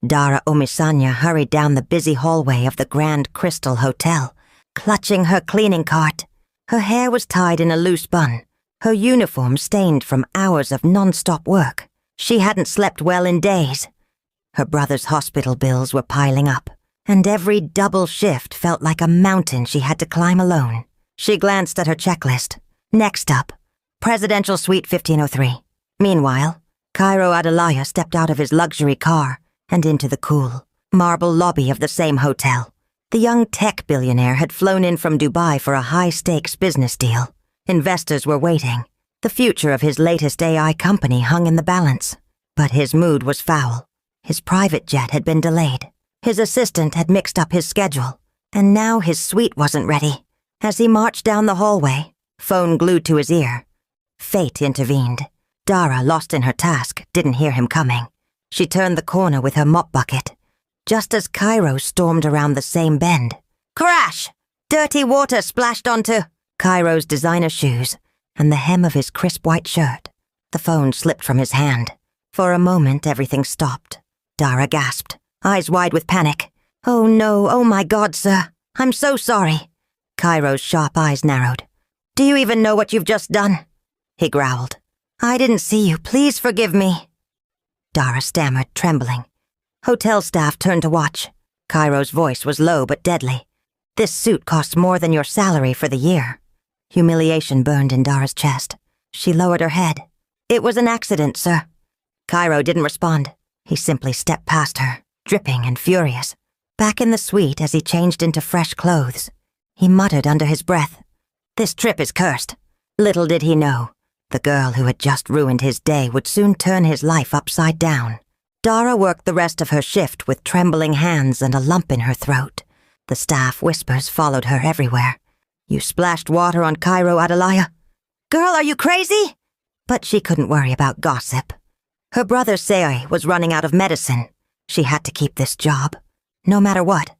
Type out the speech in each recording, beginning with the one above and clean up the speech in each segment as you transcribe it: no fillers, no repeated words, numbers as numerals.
Dara Omisanya hurried down the busy hallway of the Grand Crystal Hotel, clutching her cleaning cart. Her hair was tied in a loose bun, her uniform stained from hours of non-stop work. She hadn't slept well in days. Her brother's hospital bills were piling up, and every double shift felt like a mountain she had to climb alone. She glanced at her checklist. Next up, Presidential Suite 1503. Meanwhile, Cairo Adelaya stepped out of his luxury car and into the cool, marble lobby of the same hotel. The young tech billionaire had flown in from Dubai for a high-stakes business deal. Investors were waiting. The future of his latest AI company hung in the balance. But his mood was foul. His private jet had been delayed. His assistant had mixed up his schedule, and now his suite wasn't ready. As he marched down the hallway, phone glued to his ear, fate intervened. Dara, lost in her task, didn't hear him coming. She turned the corner with her mop bucket, just as Cairo stormed around the same bend. Crash! Dirty water splashed onto Cairo's designer shoes and the hem of his crisp white shirt. The phone slipped from his hand. For a moment, everything stopped. Dara gasped, eyes wide with panic. Oh no, oh my God, sir. I'm so sorry. Cairo's sharp eyes narrowed. Do you even know what you've just done? He growled. I didn't see you. Please forgive me. Dara stammered, trembling. Hotel staff turned to watch. Cairo's voice was low but deadly. This suit costs more than your salary for the year. Humiliation burned in Dara's chest. She lowered her head. It was an accident, sir. Cairo didn't respond. He simply stepped past her, dripping and furious. Back in the suite as he changed into fresh clothes, he muttered under his breath, This trip is cursed. Little did he know, the girl who had just ruined his day would soon turn his life upside down. Dara worked the rest of her shift with trembling hands and a lump in her throat. The staff whispers followed her everywhere. You splashed water on Cairo Adelaya? Girl, are you crazy? But she couldn't worry about gossip. Her brother Sei was running out of medicine. She had to keep this job, no matter what.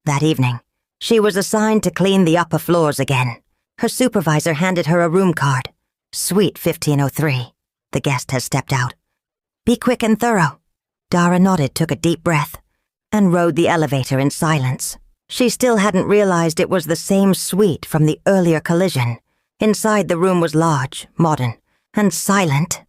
That evening, she was assigned to clean the upper floors again. Her supervisor handed her a room card. Suite 1503. The guest has stepped out. Be quick and thorough. Dara nodded, took a deep breath, and rode the elevator in silence. She still hadn't realized it was the same suite from the earlier collision. Inside, the room was large, modern, and silent,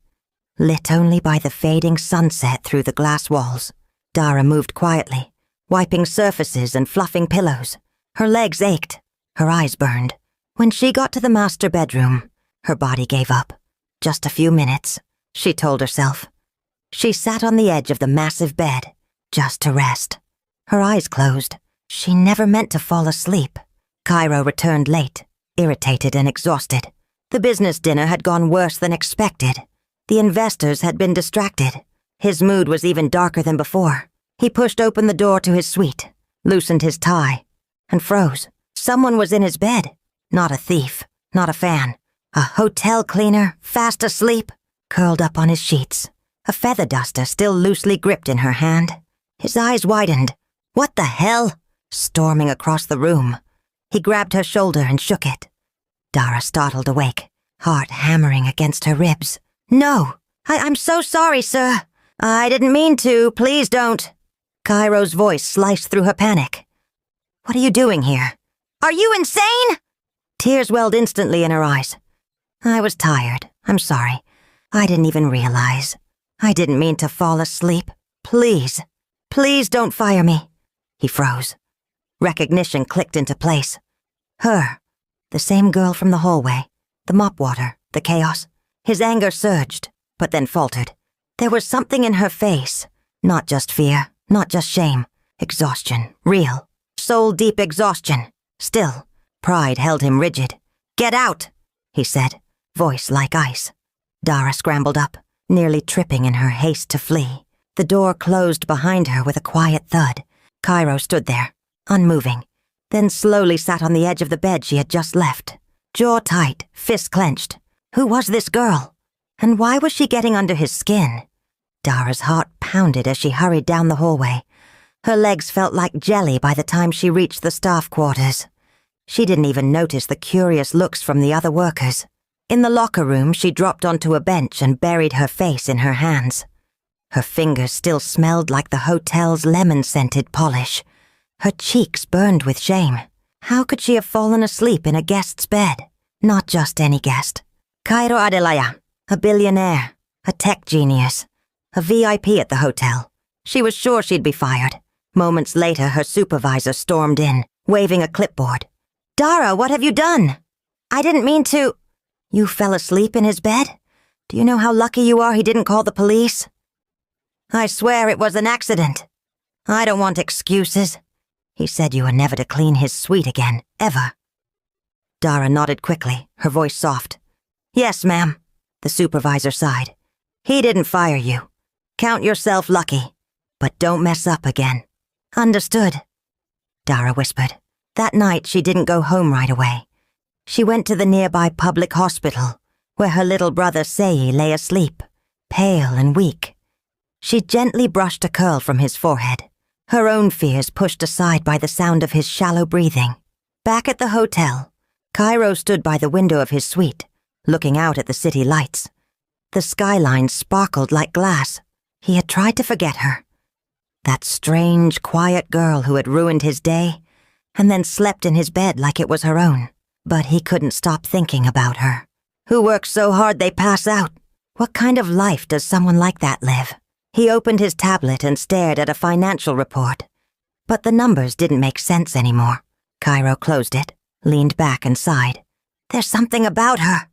lit only by the fading sunset through the glass walls. Dara moved quietly, wiping surfaces and fluffing pillows. Her legs ached, her eyes burned. When she got to the master bedroom, her body gave up. Just a few minutes, she told herself. She sat on the edge of the massive bed, just to rest. Her eyes closed. She never meant to fall asleep. Cairo returned late, irritated and exhausted. The business dinner had gone worse than expected. The investors had been distracted. His mood was even darker than before. He pushed open the door to his suite, loosened his tie, and froze. Someone was in his bed. Not a thief, not a fan. A hotel cleaner, fast asleep, curled up on his sheets, a feather duster still loosely gripped in her hand. His eyes widened. What the hell? Storming across the room. He grabbed her shoulder and shook it. Dara startled awake, heart hammering against her ribs. No! I'm so sorry, sir. I didn't mean to. Please don't. Cairo's voice sliced through her panic. What are you doing here? Are you insane? Tears welled instantly in her eyes. I was tired. I'm sorry. I didn't even realize. I didn't mean to fall asleep. Please. Please don't fire me. He froze. Recognition clicked into place. Her. The same girl from the hallway. The mop water. The chaos. His anger surged, but then faltered. There was something in her face. Not just fear. Not just shame. Exhaustion. Real. Soul-deep exhaustion. Still, pride held him rigid. Get out, he said, voice like ice. Dara scrambled up, nearly tripping in her haste to flee. The door closed behind her with a quiet thud. Cairo stood there, unmoving, then slowly sat on the edge of the bed she had just left. Jaw tight, fist clenched. Who was this girl? And why was she getting under his skin? Dara's heart pounded as she hurried down the hallway. Her legs felt like jelly by the time she reached the staff quarters. She didn't even notice the curious looks from the other workers. In the locker room, she dropped onto a bench and buried her face in her hands. Her fingers still smelled like the hotel's lemon-scented polish. Her cheeks burned with shame. How could she have fallen asleep in a guest's bed? Not just any guest. Cairo Adelaya, a billionaire, a tech genius, a VIP at the hotel. She was sure she'd be fired. Moments later, her supervisor stormed in, waving a clipboard. "Dara, what have you done?" "I didn't mean to—" "You fell asleep in his bed? Do you know how lucky you are he didn't call the police?" "I swear it was an accident." "I don't want excuses. He said you were never to clean his suite again, ever." Dara nodded quickly, her voice soft. "Yes, ma'am." The supervisor sighed. "He didn't fire you. Count yourself lucky. But don't mess up again." "Understood," Dara whispered. That night she didn't go home right away. She went to the nearby public hospital, where her little brother Sei lay asleep, pale and weak. She gently brushed a curl from his forehead, her own fears pushed aside by the sound of his shallow breathing. Back at the hotel, Cairo stood by the window of his suite, looking out at the city lights. The skyline sparkled like glass. He had tried to forget her. That strange, quiet girl who had ruined his day, and then slept in his bed like it was her own. But he couldn't stop thinking about her. Who works so hard they pass out? What kind of life does someone like that live? He opened his tablet and stared at a financial report. But the numbers didn't make sense anymore. Cairo closed it, leaned back and sighed. "There's something about her,"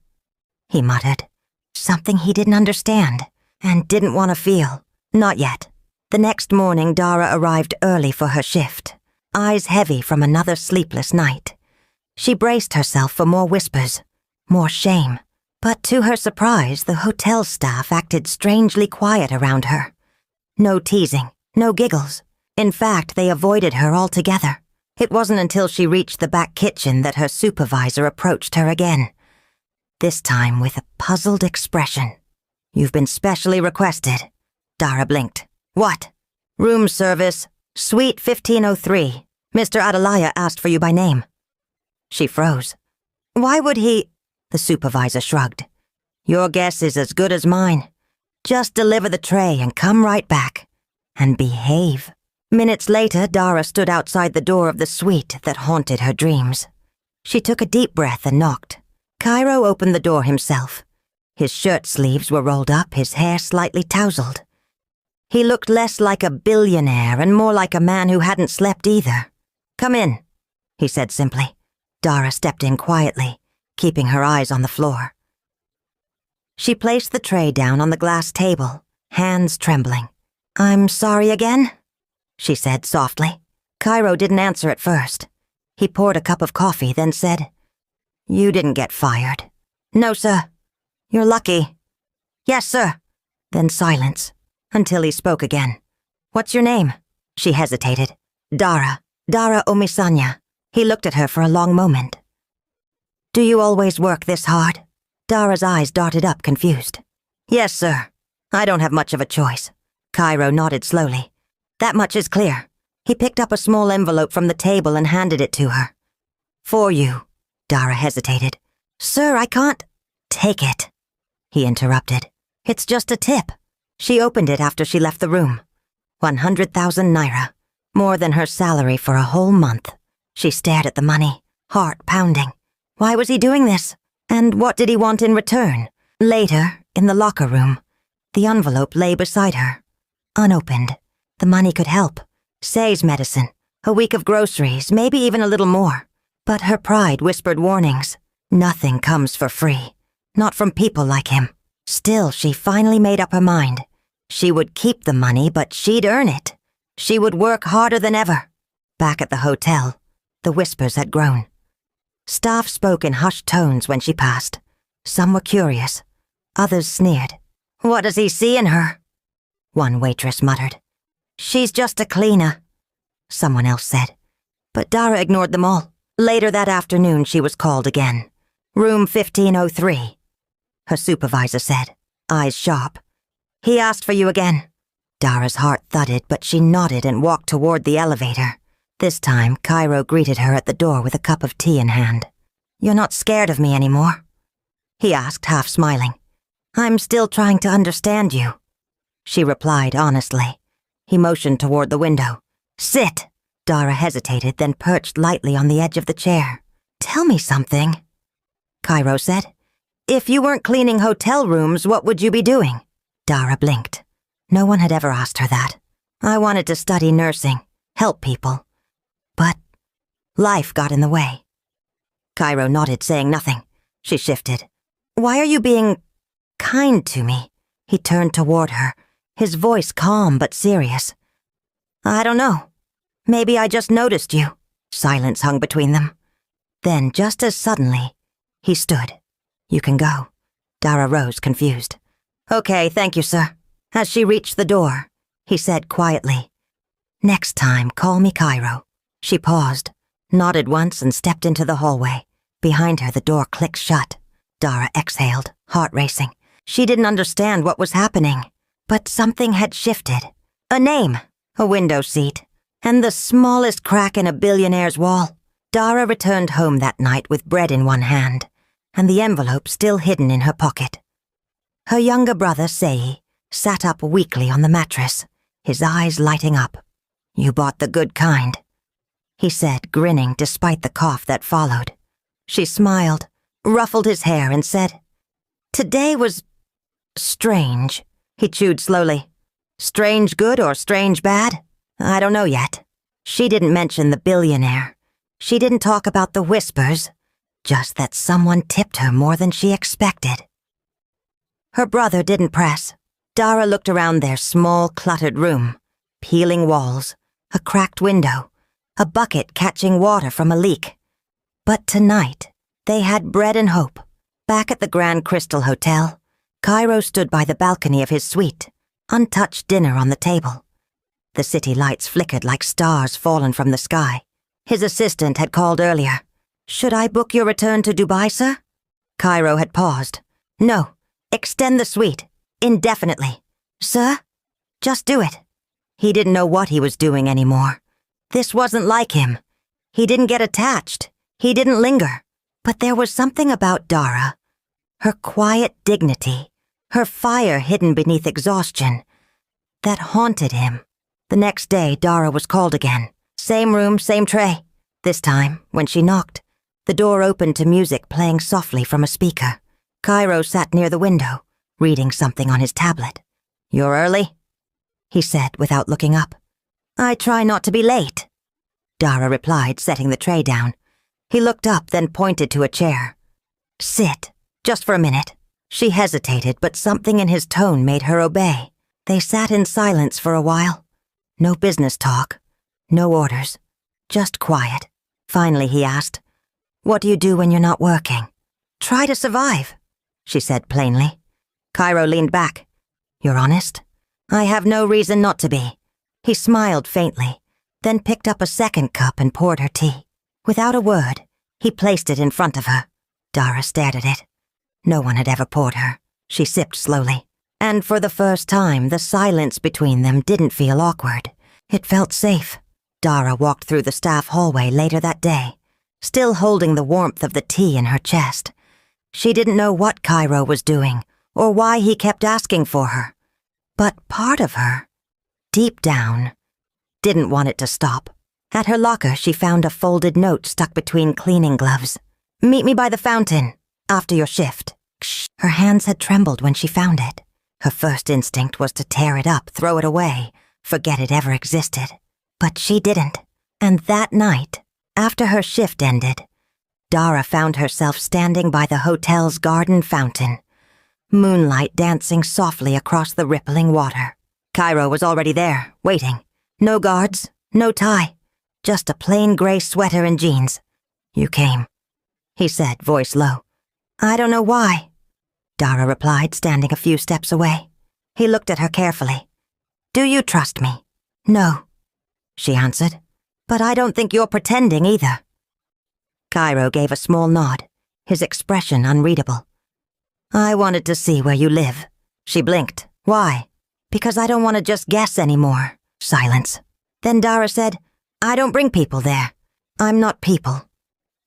he muttered. Something he didn't understand, and didn't want to feel. Not yet. The next morning, Dara arrived early for her shift, eyes heavy from another sleepless night. She braced herself for more whispers, more shame. But to her surprise, the hotel staff acted strangely quiet around her. No teasing, no giggles. In fact, they avoided her altogether. It wasn't until she reached the back kitchen that her supervisor approached her again, this time with a puzzled expression. "You've been specially requested." Dara blinked. "What?" "Room service, suite 1503. Mr. Adelaya asked for you by name." She froze. "Why would he—" The supervisor shrugged. "Your guess is as good as mine. Just deliver the tray and come right back. And behave." Minutes later, Dara stood outside the door of the suite that haunted her dreams. She took a deep breath and knocked. Cairo opened the door himself. His shirt sleeves were rolled up, his hair slightly tousled. He looked less like a billionaire and more like a man who hadn't slept either. "Come in," he said simply. Dara stepped in quietly, keeping her eyes on the floor. She placed the tray down on the glass table, hands trembling. "I'm sorry again," she said softly. Cairo didn't answer at first. He poured a cup of coffee, then said, "You didn't get fired." "No, sir." "You're lucky." "Yes, sir." Then silence, until he spoke again. "What's your name?" She hesitated. "Dara. Dara Omisanya." He looked at her for a long moment. "Do you always work this hard?" Dara's eyes darted up, confused. "Yes, sir. I don't have much of a choice." Cairo nodded slowly. "That much is clear." He picked up a small envelope from the table and handed it to her. "For you." Dara hesitated. "Sir, I can't—" "Take it," he interrupted. "It's just a tip." She opened it after she left the room. 100,000 naira, more than her salary for a whole month. She stared at the money, heart pounding. Why was he doing this? And what did he want in return? Later, in the locker room, the envelope lay beside her, unopened. The money could help. Say's medicine, a week of groceries, maybe even a little more. But her pride whispered warnings. Nothing comes for free. Not from people like him. Still, she finally made up her mind. She would keep the money, but she'd earn it. She would work harder than ever. Back at the hotel, the whispers had grown. Staff spoke in hushed tones when she passed. Some were curious. Others sneered. "What does he see in her?" One waitress muttered. "She's just a cleaner," someone else said. But Dara ignored them all. Later that afternoon, she was called again. "Room 1503. Her supervisor said, eyes sharp. "He asked for you again." Dara's heart thudded, but she nodded and walked toward the elevator. This time, Cairo greeted her at the door with a cup of tea in hand. "You're not scared of me anymore?" he asked, half smiling. "I'm still trying to understand you." she replied honestly. He motioned toward the window. Sit! Dara hesitated, then perched lightly on the edge of the chair. Tell me something, Cairo said. If you weren't cleaning hotel rooms, what would you be doing? Dara blinked. No one had ever asked her that. I wanted to study nursing, help people. But life got in the way. Cairo nodded, saying nothing. She shifted. Why are you being kind to me? He turned toward her, his voice calm but serious. I don't know. Maybe I just noticed you. Silence hung between them. Then, just as suddenly, he stood. You can go. Dara rose, confused. Okay, thank you, sir. As she reached the door, he said quietly, Next time, call me Cairo. She paused, nodded once and stepped into the hallway. Behind her, the door clicked shut. Dara exhaled, heart racing. She didn't understand what was happening, but something had shifted. A name, a window seat, and the smallest crack in a billionaire's wall. Dara returned home that night with bread in one hand, and the envelope still hidden in her pocket. Her younger brother, Sei, sat up weakly on the mattress, his eyes lighting up. You bought the good kind, he said, grinning despite the cough that followed. She smiled, ruffled his hair, and said, Today was strange. He chewed slowly. Strange good or strange bad? I don't know yet. She didn't mention the billionaire. She didn't talk about the whispers, just that someone tipped her more than she expected. Her brother didn't press. Dara looked around their small, cluttered room. Peeling walls, a cracked window, a bucket catching water from a leak. But tonight, they had bread and hope. Back at the Grand Crystal Hotel, Cairo stood by the balcony of his suite, untouched dinner on the table. The city lights flickered like stars fallen from the sky. His assistant had called earlier. Should I book your return to Dubai, sir? Cairo had paused. No, extend the suite, indefinitely. Sir? Just do it. He didn't know what he was doing anymore. This wasn't like him. He didn't get attached. He didn't linger. But there was something about Dara. Her quiet dignity, her fire hidden beneath exhaustion, that haunted him. The next day, Dara was called again. Same room, same tray. This time, when she knocked, the door opened to music playing softly from a speaker. Cairo sat near the window, reading something on his tablet. You're early? He said without looking up. I try not to be late, Dara replied, setting the tray down. He looked up, then pointed to a chair. Sit, just for a minute. She hesitated, but something in his tone made her obey. They sat in silence for a while. No business talk, no orders, just quiet. Finally, he asked, What do you do when you're not working? Try to survive, she said plainly. Cairo leaned back. You're honest? I have no reason not to be. He smiled faintly, then picked up a second cup and poured her tea. Without a word, he placed it in front of her. Dara stared at it. No one had ever poured her. She sipped slowly. And for the first time, the silence between them didn't feel awkward. It felt safe. Dara walked through the staff hallway later that day, still holding the warmth of the tea in her chest. She didn't know what Cairo was doing, or why he kept asking for her. But part of her, deep down, didn't want it to stop. At her locker, she found a folded note stuck between cleaning gloves. Meet me by the fountain, after your shift. Shh. Her hands had trembled when she found it. Her first instinct was to tear it up, throw it away, forget it ever existed. But she didn't. And that night, after her shift ended, Dara found herself standing by the hotel's garden fountain, moonlight dancing softly across the rippling water. Cairo was already there, waiting. No guards, no tie, just a plain gray sweater and jeans. You came, he said, voice low. I don't know why, Dara replied, standing a few steps away. He looked at her carefully. Do you trust me? No, she answered. But I don't think you're pretending either. Cairo gave a small nod, his expression unreadable. I wanted to see where you live. She blinked. Why? Because I don't want to just guess anymore. Silence. Then Dara said, I don't bring people there. I'm not people.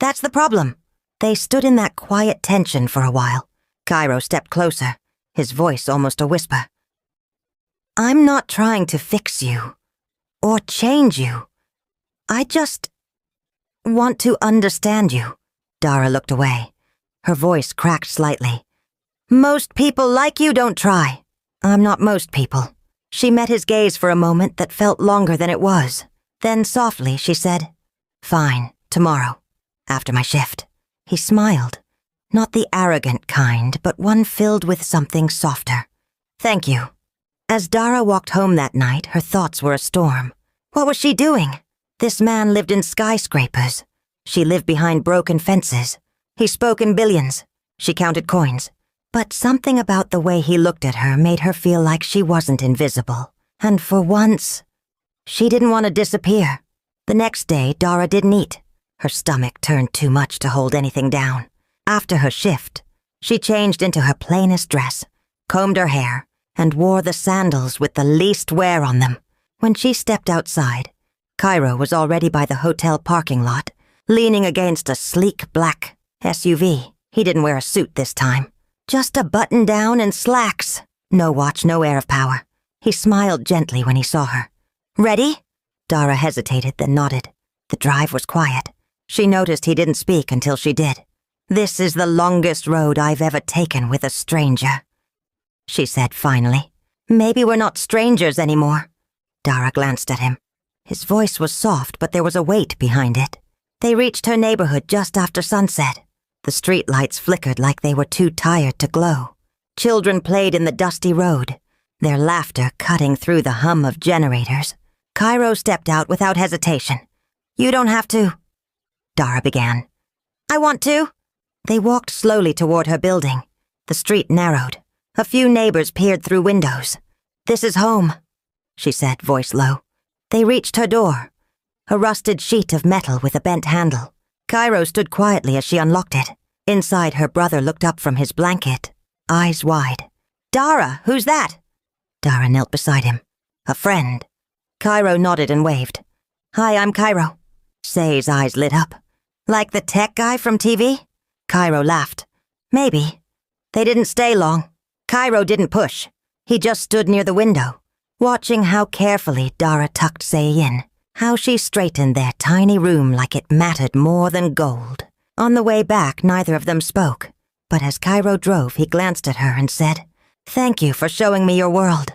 That's the problem. They stood in that quiet tension for a while. Cairo stepped closer, his voice almost a whisper. I'm not trying to fix you or change you. I just want to understand you. Dara looked away. Her voice cracked slightly. Most people like you don't try. I'm not most people. She met his gaze for a moment that felt longer than it was. Then softly she said, Fine, tomorrow, after my shift. He smiled. Not the arrogant kind, but one filled with something softer. Thank you. As Dara walked home that night, her thoughts were a storm. What was she doing? This man lived in skyscrapers. She lived behind broken fences. He spoke in billions. She counted coins. But something about the way he looked at her made her feel like she wasn't invisible. And for once, she didn't want to disappear. The next day, Dara didn't eat. Her stomach turned too much to hold anything down. After her shift, she changed into her plainest dress, combed her hair, and wore the sandals with the least wear on them. When she stepped outside, Cairo was already by the hotel parking lot, leaning against a sleek black SUV. He didn't wear a suit this time. Just a button-down and slacks. No watch, no air of power. He smiled gently when he saw her. Ready? Dara hesitated, then nodded. The drive was quiet. She noticed he didn't speak until she did. This is the longest road I've ever taken with a stranger, she said finally. Maybe we're not strangers anymore. Dara glanced at him. His voice was soft, but there was a weight behind it. They reached her neighborhood just after sunset. The streetlights flickered like they were too tired to glow. Children played in the dusty road, their laughter cutting through the hum of generators. Cairo stepped out without hesitation. You don't have to, Dara began. I want to. They walked slowly toward her building. The street narrowed. A few neighbors peered through windows. This is home, she said, voice low. They reached her door, a rusted sheet of metal with a bent handle. Cairo stood quietly as she unlocked it. Inside, her brother looked up from his blanket, eyes wide. Dara, who's that? Dara knelt beside him. A friend. Cairo nodded and waved. Hi, I'm Cairo. Say's eyes lit up. Like the tech guy from TV? Cairo laughed. Maybe. They didn't stay long. Cairo didn't push. He just stood near the window, watching how carefully Dara tucked Say in, how she straightened their tiny room like it mattered more than gold. On the way back, neither of them spoke, but as Cairo drove, he glanced at her and said, Thank you for showing me your world.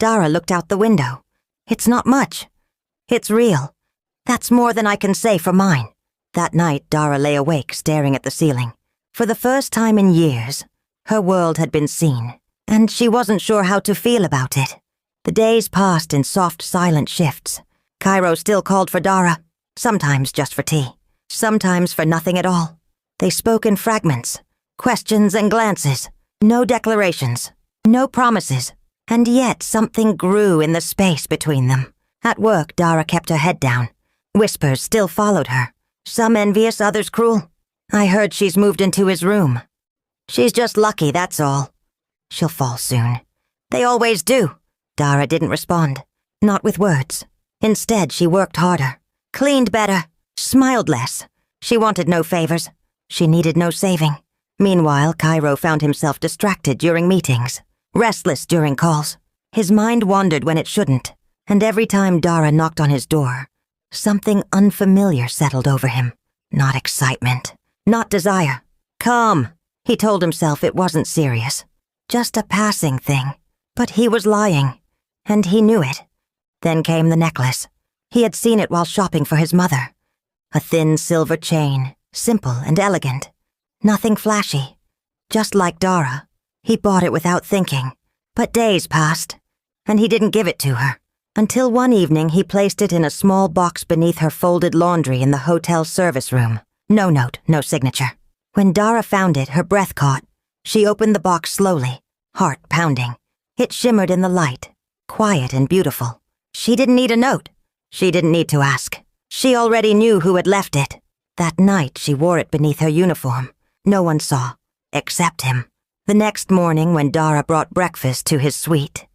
Dara looked out the window. It's not much. It's real. That's more than I can say for mine. That night, Dara lay awake, staring at the ceiling. For the first time in years, her world had been seen, and she wasn't sure how to feel about it. The days passed in soft, silent shifts. Cairo still called for Dara, sometimes just for tea, sometimes for nothing at all. They spoke in fragments, questions and glances, no declarations, no promises, and yet something grew in the space between them. At work, Dara kept her head down. Whispers still followed her, some envious, others cruel. I heard she's moved into his room. She's just lucky, that's all. She'll fall soon. They always do. Dara didn't respond, not with words. Instead, she worked harder, cleaned better, smiled less. She wanted no favors. She needed no saving. Meanwhile, Cairo found himself distracted during meetings, restless during calls. His mind wandered when it shouldn't, and every time Dara knocked on his door, something unfamiliar settled over him. Not excitement, not desire. Calm. He told himself it wasn't serious, just a passing thing. But he was lying, and he knew it. Then came the necklace. He had seen it while shopping for his mother. A thin silver chain, simple and elegant. Nothing flashy. Just like Dara, he bought it without thinking. But days passed, and he didn't give it to her. Until one evening he placed it in a small box beneath her folded laundry in the hotel service room. No note, no signature. When Dara found it, her breath caught. She opened the box slowly, heart pounding. It shimmered in the light, quiet and beautiful. She didn't need a note. She didn't need to ask. She already knew who had left it. That night she wore it beneath her uniform. No one saw, except him. The next morning when Dara brought breakfast to his suite,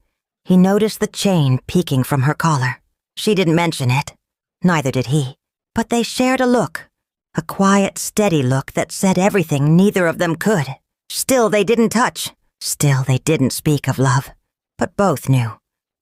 he noticed the chain peeking from her collar. She didn't mention it. Neither did he. But they shared a look. A quiet, steady look that said everything neither of them could. Still they didn't touch. Still they didn't speak of love. But both knew.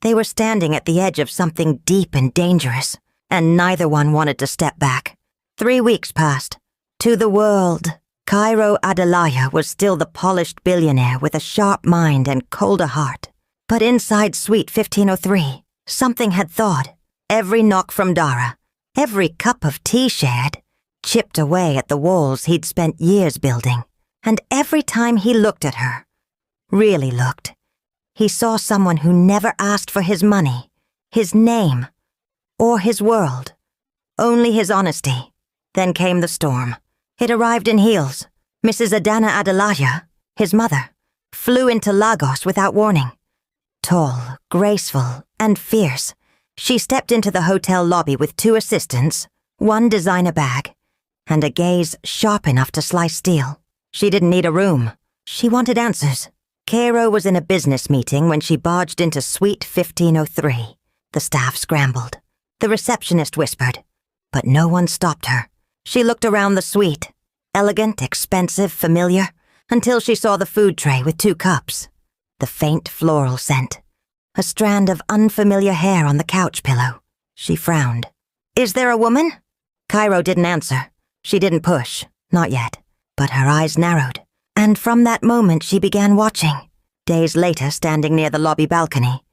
They were standing at the edge of something deep and dangerous, and neither one wanted to step back. 3 weeks passed. To the world, Cairo Adelaya was still the polished billionaire with a sharp mind and colder heart. But inside Suite 1503, something had thawed. Every knock from Dara, every cup of tea shared, chipped away at the walls he'd spent years building. And every time he looked at her, really looked, he saw someone who never asked for his money, his name, or his world. Only his honesty. Then came the storm. It arrived in heels. Mrs. Adana Adelaya, his mother, flew into Lagos without warning. Tall, graceful, and fierce, she stepped into the hotel lobby with 2 assistants, 1 designer bag, and a gaze sharp enough to slice steel. She didn't need a room. She wanted answers. Cairo was in a business meeting when she barged into Suite 1503. The staff scrambled. The receptionist whispered, but no one stopped her. She looked around the suite, elegant, expensive, familiar, until she saw the food tray with 2 cups. The faint floral scent. A strand of unfamiliar hair on the couch pillow. She frowned. "Is there a woman?" Cairo didn't answer. She didn't push. Not yet. But her eyes narrowed. And from that moment she began watching. Days later, standing near the lobby balcony,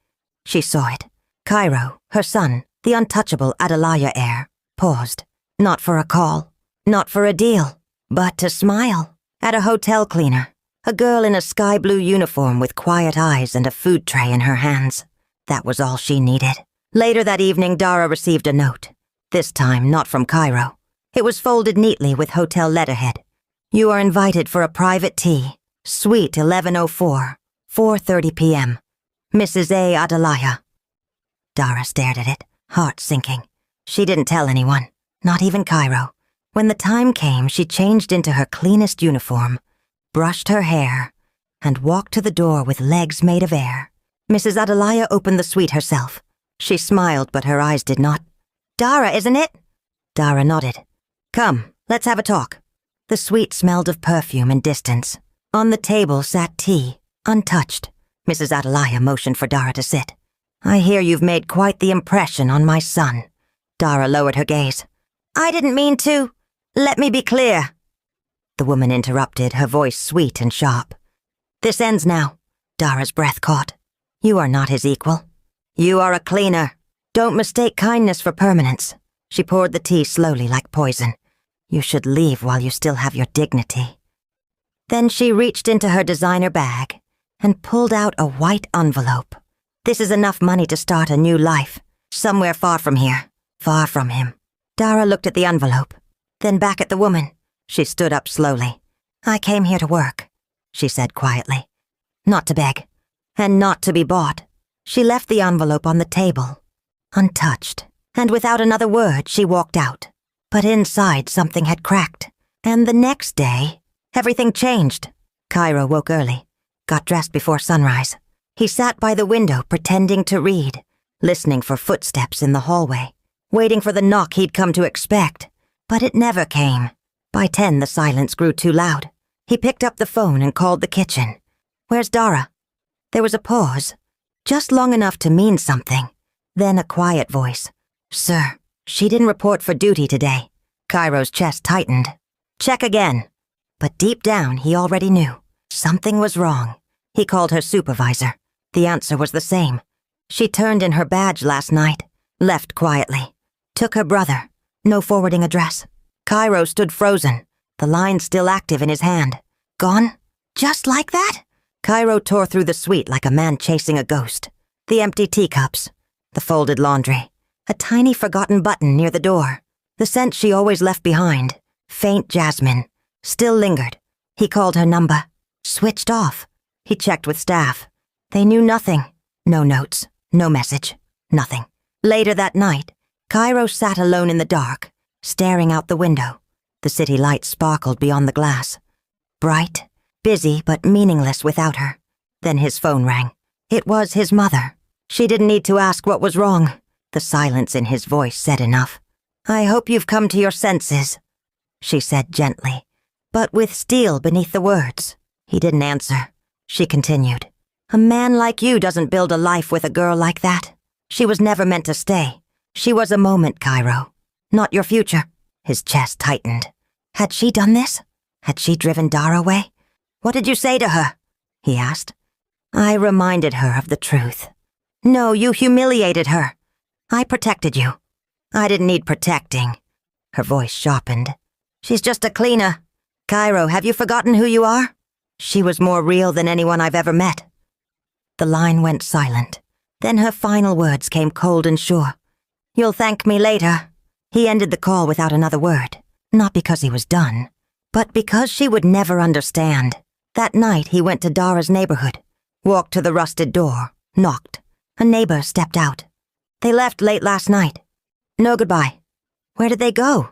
she saw it. Cairo, her son, the untouchable Adelaya heir, paused. Not for a call. Not for a deal. But to smile. At a hotel cleaner. A girl in a sky blue uniform with quiet eyes and a food tray in her hands. That was all she needed. Later that evening, Dara received a note. This time, not from Cairo. It was folded neatly with hotel letterhead. "You are invited for a private tea. Suite 1104, 4:30 p.m. Mrs. A. Adelaya." Dara stared at it, heart sinking. She didn't tell anyone, not even Cairo. When the time came, she changed into her cleanest uniform, brushed her hair, and walked to the door with legs made of air. Mrs. Adelaya opened the suite herself. She smiled, but her eyes did not. "Dara, isn't it?" Dara nodded. "Come, let's have a talk." The suite smelled of perfume and distance. On the table sat tea, untouched. Mrs. Adelaya motioned for Dara to sit. "I hear you've made quite the impression on my son." Dara lowered her gaze. "I didn't mean to. Let me be clear." The woman interrupted, her voice sweet and sharp. "This ends now." Dara's breath caught. "You are not his equal. You are a cleaner. Don't mistake kindness for permanence." She poured the tea slowly like poison. "You should leave while you still have your dignity." Then she reached into her designer bag and pulled out a white envelope. "This is enough money to start a new life, somewhere far from here, far from him." Dara looked at the envelope, then back at the woman. She stood up slowly. "I came here to work," she said quietly. "Not to beg, and not to be bought." She left the envelope on the table, untouched, and without another word she walked out. But inside something had cracked, and the next day, everything changed. Cairo woke early, got dressed before sunrise. He sat by the window pretending to read, listening for footsteps in the hallway, waiting for the knock he'd come to expect. But it never came. By 10, the silence grew too loud. He picked up the phone and called the kitchen. "Where's Dara?" There was a pause, just long enough to mean something. Then a quiet voice. "Sir, she didn't report for duty today." Cairo's chest tightened. "Check again." But deep down, he already knew. Something was wrong. He called her supervisor. The answer was the same. She turned in her badge last night, left quietly. Took her brother. No forwarding address. Cairo stood frozen, the line still active in his hand. Gone? Just like that? Cairo tore through the suite like a man chasing a ghost. The empty teacups. The folded laundry. A tiny forgotten button near the door. The scent she always left behind, faint jasmine, still lingered. He called her number. Switched off. He checked with staff. They knew nothing. No notes, no message, nothing. Later that night, Cairo sat alone in the dark, staring out the window. The city lights sparkled beyond the glass. Bright, busy but meaningless without her. Then his phone rang. It was his mother. She didn't need to ask what was wrong. The silence in his voice said enough. "I hope you've come to your senses," she said gently, but with steel beneath the words. He didn't answer. She continued. A man like you doesn't build a life with a girl like that. She was never meant to stay. She was a moment, Cairo. Not your future. His chest tightened. Had she done this? Had she driven Dara away? What did you say to her? He asked. I reminded her of the truth. No, you humiliated her. I protected you. I didn't need protecting. Her voice sharpened. She's just a cleaner. Cairo, have you forgotten who you are? She was more real than anyone I've ever met. The line went silent. Then her final words came cold and sure. You'll thank me later. He ended the call without another word. Not because he was done, but because she would never understand. That night he went to Dara's neighborhood, walked to the rusted door, knocked. A neighbor stepped out. They left late last night. No goodbye. Where did they go?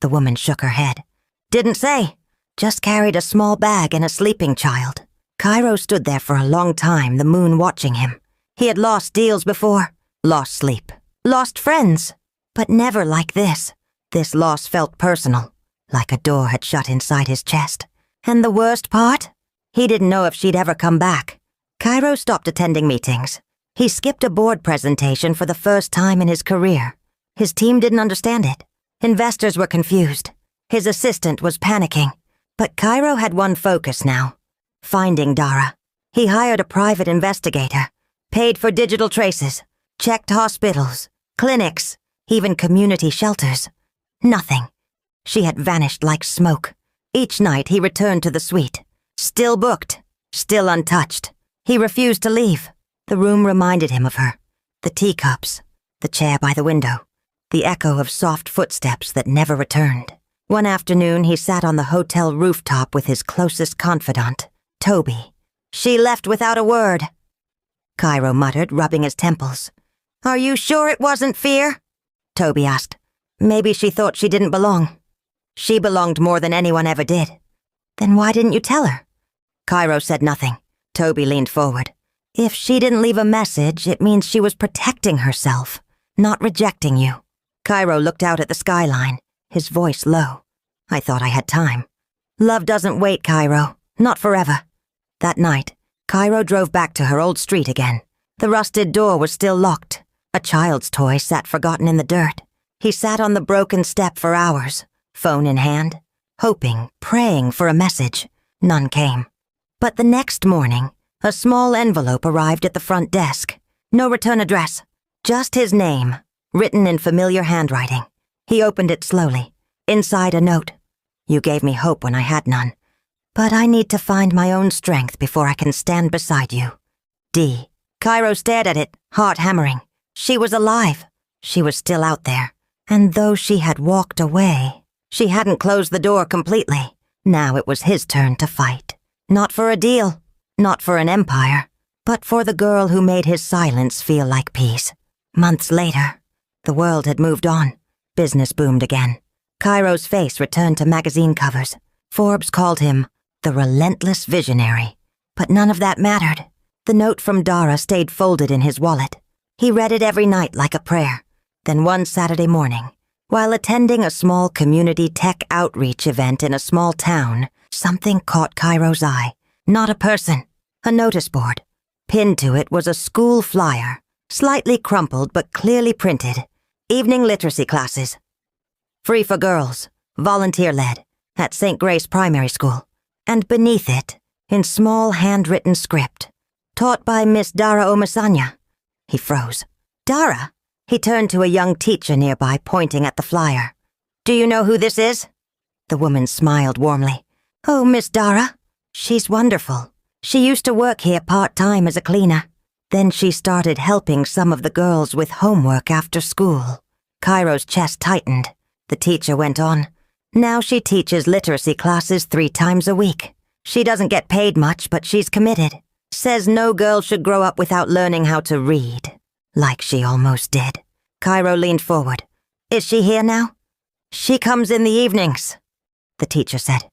The woman shook her head. Didn't say. Just carried a small bag and a sleeping child. Cairo stood there for a long time, the moon watching him. He had lost deals before, lost sleep, lost friends, but never like this. This loss felt personal, like a door had shut inside his chest. And the worst part? He didn't know if she'd ever come back. Cairo stopped attending meetings. He skipped a board presentation for the first time in his career. His team didn't understand it. Investors were confused. His assistant was panicking. But Cairo had one focus now. Finding Dara. He hired a private investigator, paid for digital traces, checked hospitals, clinics, even community shelters. Nothing. She had vanished like smoke. Each night he returned to the suite. Still booked, still untouched. He refused to leave. The room reminded him of her. The teacups, the chair by the window, the echo of soft footsteps that never returned. One afternoon he sat on the hotel rooftop with his closest confidant, Toby. She left without a word. Cairo muttered, rubbing his temples. Are you sure it wasn't fear? Toby asked. Maybe she thought she didn't belong. She belonged more than anyone ever did. Then why didn't you tell her? Cairo said nothing. Toby leaned forward. If she didn't leave a message, it means she was protecting herself, not rejecting you. Cairo looked out at the skyline, his voice low. I thought I had time. Love doesn't wait, Cairo. Not forever. That night, Cairo drove back to her old street again. The rusted door was still locked. A child's toy sat forgotten in the dirt. He sat on the broken step for hours, phone in hand, hoping, praying for a message. None came. But the next morning, a small envelope arrived at the front desk. No return address, just his name, written in familiar handwriting. He opened it slowly. Inside a note. You gave me hope when I had none. But I need to find my own strength before I can stand beside you. D. Cairo stared at it, heart hammering. She was alive. She was still out there. And though she had walked away, she hadn't closed the door completely. Now it was his turn to fight. Not for a deal, not for an empire, but for the girl who made his silence feel like peace. Months later, the world had moved on. Business boomed again. Cairo's face returned to magazine covers. Forbes called him the relentless visionary. But none of that mattered. The note from Dara stayed folded in his wallet. He read it every night like a prayer. Then one Saturday morning, while attending a small community tech outreach event in a small town, something caught Cairo's eye. Not a person, a notice board. Pinned to it was a school flyer, slightly crumpled but clearly printed. Evening literacy classes. Free for girls, volunteer-led, at St. Grace Primary School. And beneath it, in small handwritten script, taught by Miss Dara Omasanya. He froze. Dara? He turned to a young teacher nearby, pointing at the flyer. Do you know who this is? The woman smiled warmly. Oh, Miss Dara. She's wonderful. She used to work here part-time as a cleaner. Then she started helping some of the girls with homework after school. Cairo's chest tightened. The teacher went on. Now she teaches literacy classes 3 times a week. She doesn't get paid much, but she's committed. Says no girl should grow up without learning how to read. Like she almost did. Cairo leaned forward. Is she here now? She comes in the evenings, the teacher said.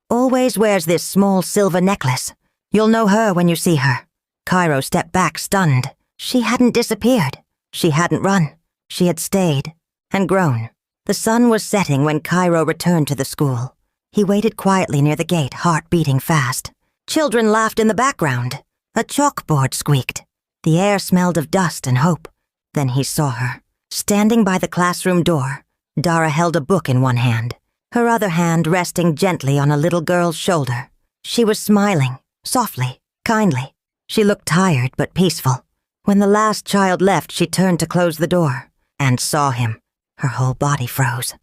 Always wears this small silver necklace. You'll know her when you see her. Cairo stepped back, stunned. She hadn't disappeared. She hadn't run. She had stayed and grown. The sun was setting when Cairo returned to the school. He waited quietly near the gate, heart beating fast. Children laughed in the background. A chalkboard squeaked. The air smelled of dust and hope. Then he saw her. Standing by the classroom door, Dara held a book in one hand, her other hand resting gently on a little girl's shoulder. She was smiling, softly, kindly. She looked tired but peaceful. When the last child left, she turned to close the door and saw him. Her whole body froze.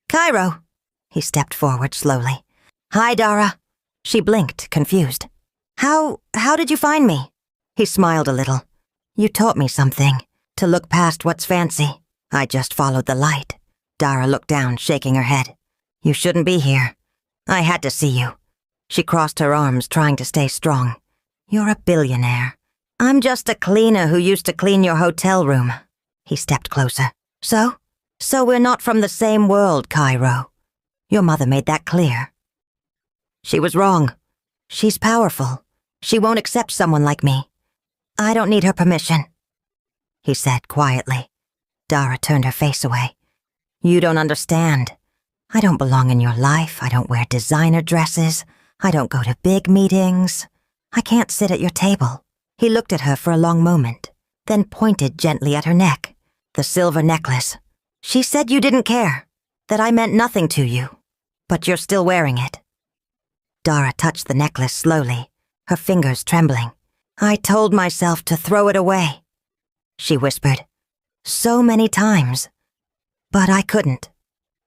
"Cairo!" He stepped forward slowly. "Hi, Dara." She blinked, confused. How did you find me?" He smiled a little. "You taught me something, to look past what's fancy. I just followed the light." Dara looked down, shaking her head. "You shouldn't be here. I had to see you." She crossed her arms, trying to stay strong. "You're a billionaire. I'm just a cleaner who used to clean your hotel room." He stepped closer. So we're not from the same world, Cairo. Your mother made that clear." "She was wrong. She's powerful. She won't accept someone like me. I don't need her permission," he said quietly. Dara turned her face away. "You don't understand. I don't belong in your life. I don't wear designer dresses. I don't go to big meetings. I can't sit at your table." He looked at her for a long moment, then pointed gently at her neck. "The silver necklace. She said you didn't care, that I meant nothing to you, but you're still wearing it." Dara touched the necklace slowly, her fingers trembling. "I told myself to throw it away," she whispered. "So many times. But I couldn't,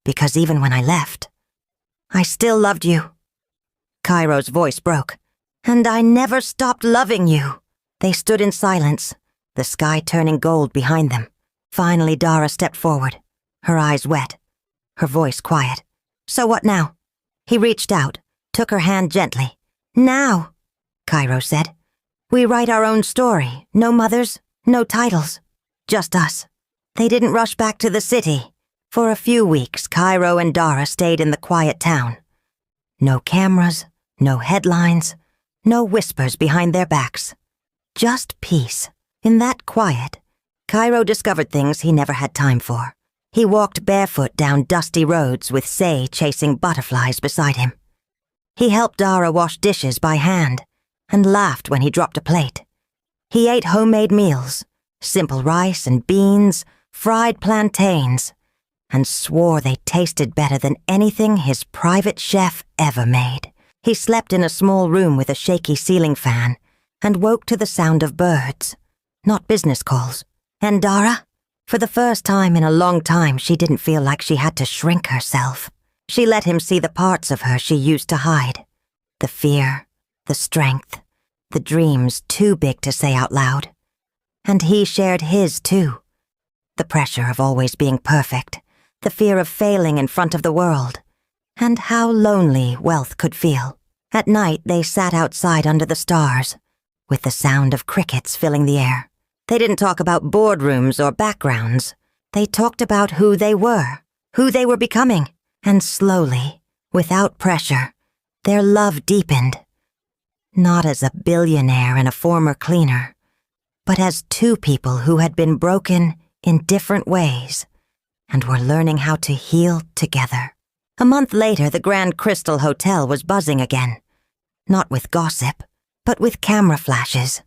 because even when I left, I still loved you." Cairo's voice broke. "And I never stopped loving you." They stood in silence, the sky turning gold behind them. Finally, Dara stepped forward, her eyes wet, her voice quiet. "So what now?" He reached out, took her hand gently. "Now," Cairo said. "We write our own story. No mothers, no titles. Just us." They didn't rush back to the city. For a few weeks, Cairo and Dara stayed in the quiet town. No cameras, no headlines, no whispers behind their backs. Just peace. In that quiet, Cairo discovered things he never had time for. He walked barefoot down dusty roads with Say chasing butterflies beside him. He helped Dara wash dishes by hand and laughed when he dropped a plate. He ate homemade meals, simple rice and beans, fried plantains, and swore they tasted better than anything his private chef ever made. He slept in a small room with a shaky ceiling fan and woke to the sound of birds, not business calls. And Dara? For the first time in a long time, she didn't feel like she had to shrink herself. She let him see the parts of her she used to hide. The fear, the strength, the dreams too big to say out loud. And he shared his too. The pressure of always being perfect, the fear of failing in front of the world, and how lonely wealth could feel. At night, they sat outside under the stars, with the sound of crickets filling the air. They didn't talk about boardrooms or backgrounds. They talked about who they were becoming. And slowly, without pressure, their love deepened. Not as a billionaire and a former cleaner, but as two people who had been broken in different ways and were learning how to heal together. A month later, the Grand Crystal Hotel was buzzing again. Not with gossip, but with camera flashes.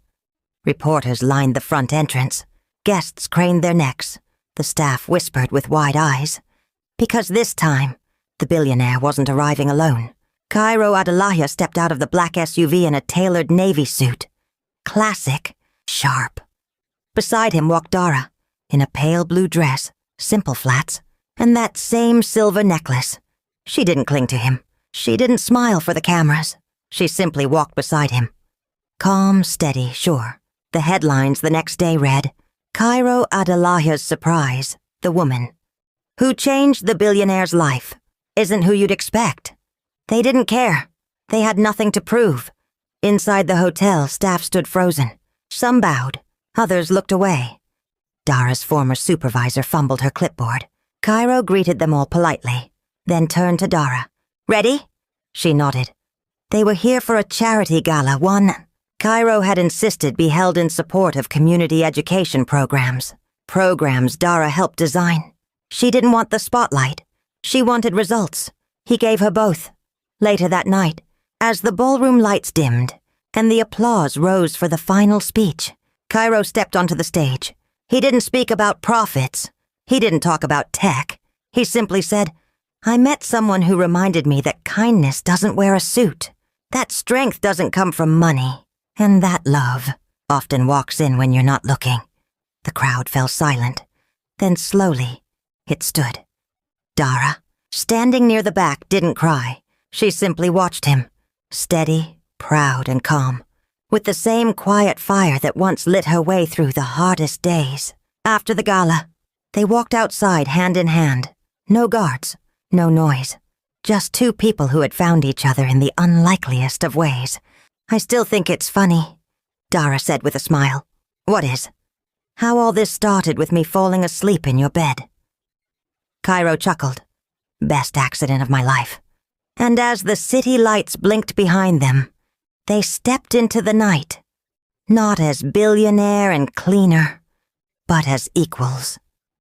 Reporters lined the front entrance. Guests craned their necks. The staff whispered with wide eyes. Because this time, the billionaire wasn't arriving alone. Cairo Adelaya stepped out of the black SUV in a tailored navy suit. Classic, sharp. Beside him walked Dara, in a pale blue dress, simple flats, and that same silver necklace. She didn't cling to him. She didn't smile for the cameras. She simply walked beside him. Calm, steady, sure. The headlines the next day read, Cairo Adelaya's surprise, the woman. Who changed the billionaire's life isn't who you'd expect. They didn't care. They had nothing to prove. Inside the hotel, staff stood frozen. Some bowed. Others looked away. Dara's former supervisor fumbled her clipboard. Cairo greeted them all politely, then turned to Dara. Ready? She nodded. They were here for a charity gala, one Cairo had insisted be held in support of community education programs. Programs Dara helped design. She didn't want the spotlight. She wanted results. He gave her both. Later that night, as the ballroom lights dimmed, and the applause rose for the final speech. Cairo stepped onto the stage. He didn't speak about profits. He didn't talk about tech. He simply said, "I met someone who reminded me that kindness doesn't wear a suit, that strength doesn't come from money, and that love often walks in when you're not looking." The crowd fell silent. Then slowly, it stood. Dara, standing near the back, didn't cry. She simply watched him, steady, proud, and calm, with the same quiet fire that once lit her way through the hardest days. After the gala, they walked outside hand in hand. No guards, no noise. Just two people who had found each other in the unlikeliest of ways. "I still think it's funny," Dara said with a smile. "What is?" "How all this started with me falling asleep in your bed." Cairo chuckled. "Best accident of my life." And as the city lights blinked behind them, they stepped into the night, not as billionaire and cleaner, but as equals,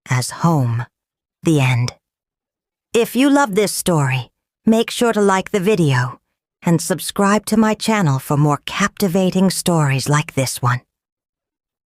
as home. The end. If you love this story, make sure to like the video and subscribe to my channel for more captivating stories like this one.